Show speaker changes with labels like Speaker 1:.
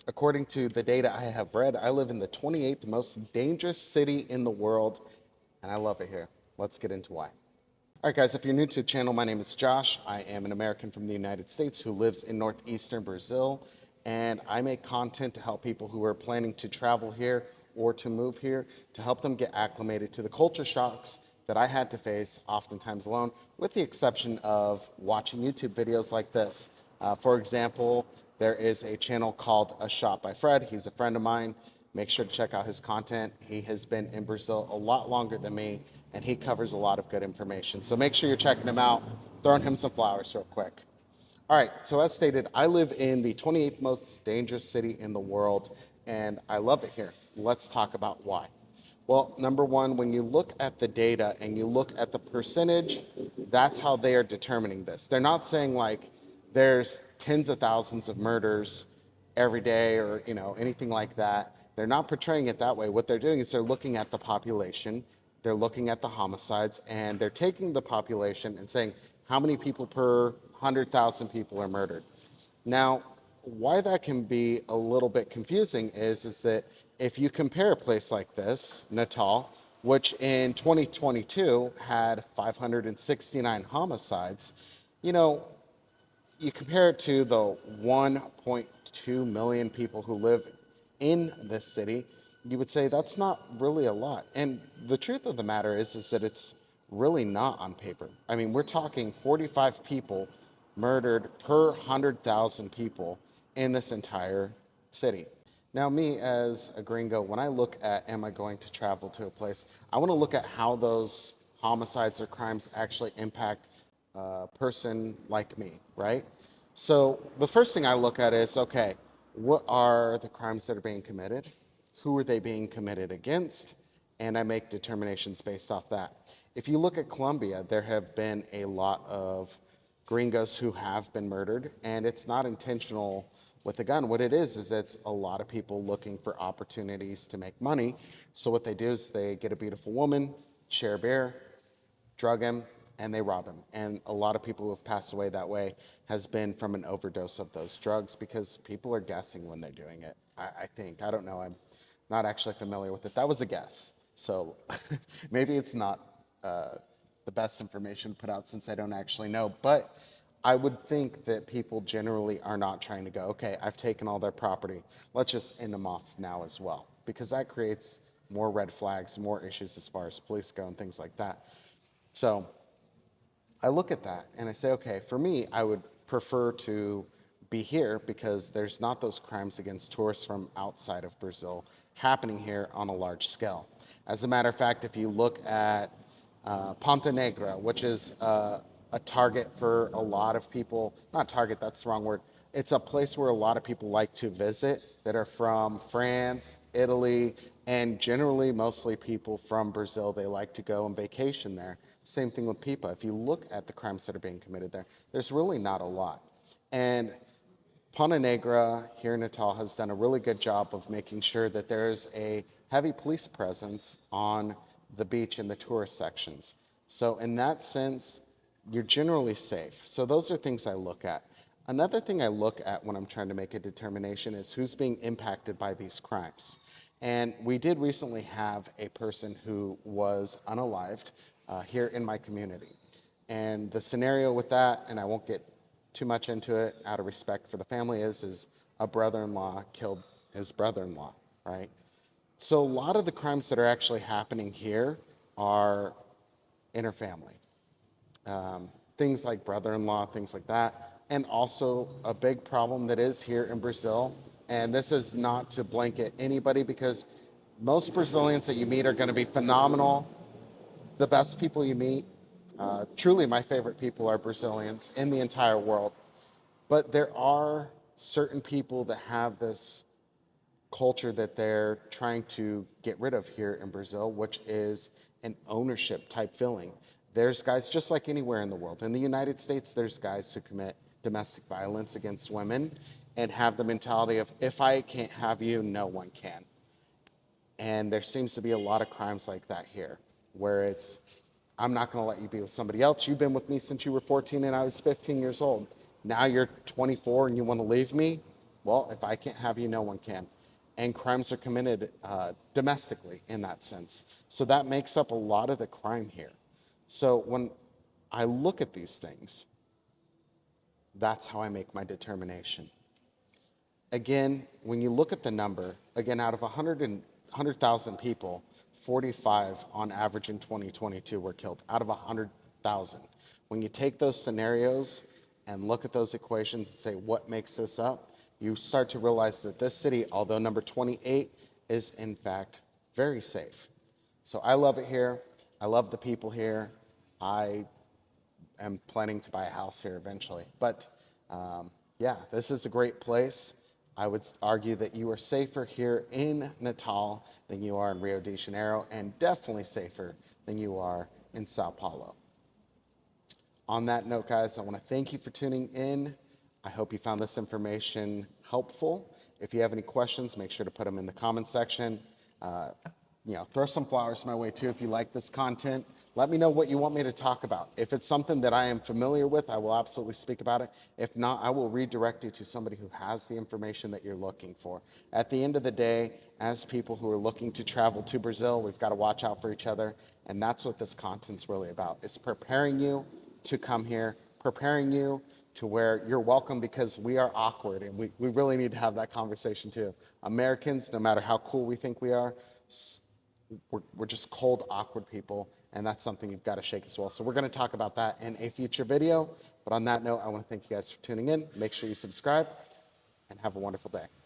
Speaker 1: According to the data I have read, I live in the 28th most dangerous city in the world, and I love it here. Let's get into why. All right, guys, if you're new to the channel, my name is Josh. I am an American from the United States who lives in northeastern Brazil, and I make content to help people who are planning to travel here or to move here to help them get acclimated to the culture shocks that I had to face, oftentimes alone, with the exception of watching YouTube videos like this. For example, there is a channel called A Shot by Fred. He's a friend of mine. Make sure to check out his content. He has been in Brazil a lot longer than me, and he covers a lot of good information. So make sure you're checking him out, throwing him some flowers real quick. All right, so as stated, I live in the 28th most dangerous city in the world, and I love it here. Let's talk about why. Well, number one, when you look at the data and you look at the percentage, that's how they are determining this. They're not saying like there's tens of thousands of murders every day or anything like that. They're not portraying it that way. What they're doing is they're looking at the population, they're looking at the homicides, and they're taking the population and saying how many people per 100,000 people are murdered. Now, why that can be a little bit confusing is that if you compare a place like this, Natal, which in 2022 had 569 homicides, you know, you compare it to the 1.2 million people who live in this city, you would say that's not really a lot. And the truth of the matter is that it's really not on paper. I mean, we're talking 45 people murdered per 100,000 people in this entire city. Now, me as a gringo, when I look at am I going to travel to a place, I want to look at how those homicides or crimes actually impact a person like me, right? So the first thing I look at is okay, what are the crimes that are being committed? Who are they being committed against? And I make determinations based off that. If you look at Colombia, there have been a lot of gringos who have been murdered, and it's not intentional with a gun. What it is it's a lot of people looking for opportunities to make money. So what they do is they get a beautiful woman, share a beer, drug him, and they rob him. And a lot of people who have passed away that way has been from an overdose of those drugs because people are guessing when they're doing it. I think. I don't know. I'm not actually familiar with it. That was a guess. So maybe it's not the best information to put out since I don't actually know. But I would think that people generally are not trying to go, okay, I've taken all their property. Let's just end them off now as well. Because that creates more red flags, more issues as far as police go and things like that. So I look at that and I say, okay, for me, I would prefer to be here because there's not those crimes against tourists from outside of Brazil happening here on a large scale. As a matter of fact, if you look at Ponta Negra, which is a target for a lot of people, not target, that's the wrong word. It's a place where a lot of people like to visit that are from France, Italy, and generally mostly people from Brazil. They like to go and vacation there. Same thing with Pipa. If you look at the crimes that are being committed there, there's really not a lot. And Ponta Negra here in Natal has done a really good job of making sure that there's a heavy police presence on the beach and the tourist sections. So in that sense, you're generally safe. So those are things I look at. Another thing I look at when I'm trying to make a determination is who's being impacted by these crimes. And we did recently have a person who was unalived here in my community. And the scenario with that, and I won't get too much into it out of respect for the family, is a brother-in-law killed his brother-in-law, right? So a lot of the crimes that are actually happening here are interfamily. Things like brother-in-law, things like that. And also a big problem that is here in Brazil, and this is not to blanket anybody because most Brazilians that you meet are going to be phenomenal, the best people you meet. Truly my favorite people are Brazilians in the entire world. But there are certain people that have this culture that they're trying to get rid of here in Brazil, which is an ownership type feeling. There's guys just like anywhere in the world. In the United States, there's guys who commit domestic violence against women and have the mentality of, if I can't have you, no one can. And there seems to be a lot of crimes like that here, where it's, I'm not going to let you be with somebody else. You've been with me since you were 14 and I was 15 years old. Now you're 24 and you want to leave me? Well, if I can't have you, no one can. And crimes are committed domestically in that sense. So that makes up a lot of the crime here. So when I look at these things, that's how I make my determination. Again, when you look at the number, again, out of 100,000 people, 45 on average in 2022 were killed out of 100,000. When you take those scenarios and look at those equations and say, what makes this up? You start to realize that this city, although number 28, is in fact very safe. So I love it here. I love the people here. I am planning to buy a house here eventually. But yeah, this is a great place. I would argue that you are safer here in Natal than you are in Rio de Janeiro, and definitely safer than you are in Sao Paulo. On that note, guys, I want to thank you for tuning in. I hope you found this information helpful. If you have any questions, make sure to put them in the comment section. Throw some flowers my way too if you like this content. Let me know what you want me to talk about. If it's something that I am familiar with, I will absolutely speak about it. If not, I will redirect you to somebody who has the information that you're looking for. At the end of the day, as people who are looking to travel to Brazil, we've got to watch out for each other. And that's what this content's really about. It's preparing you to come here, preparing you to where you're welcome, because we are awkward, and we really need to have that conversation too. Americans, no matter how cool we think we are, we're just cold, awkward people, and that's something you've got to shake as well. So we're going to talk about that in a future video. But on that note, I want to thank you guys for tuning in. Make sure you subscribe, and have a wonderful day.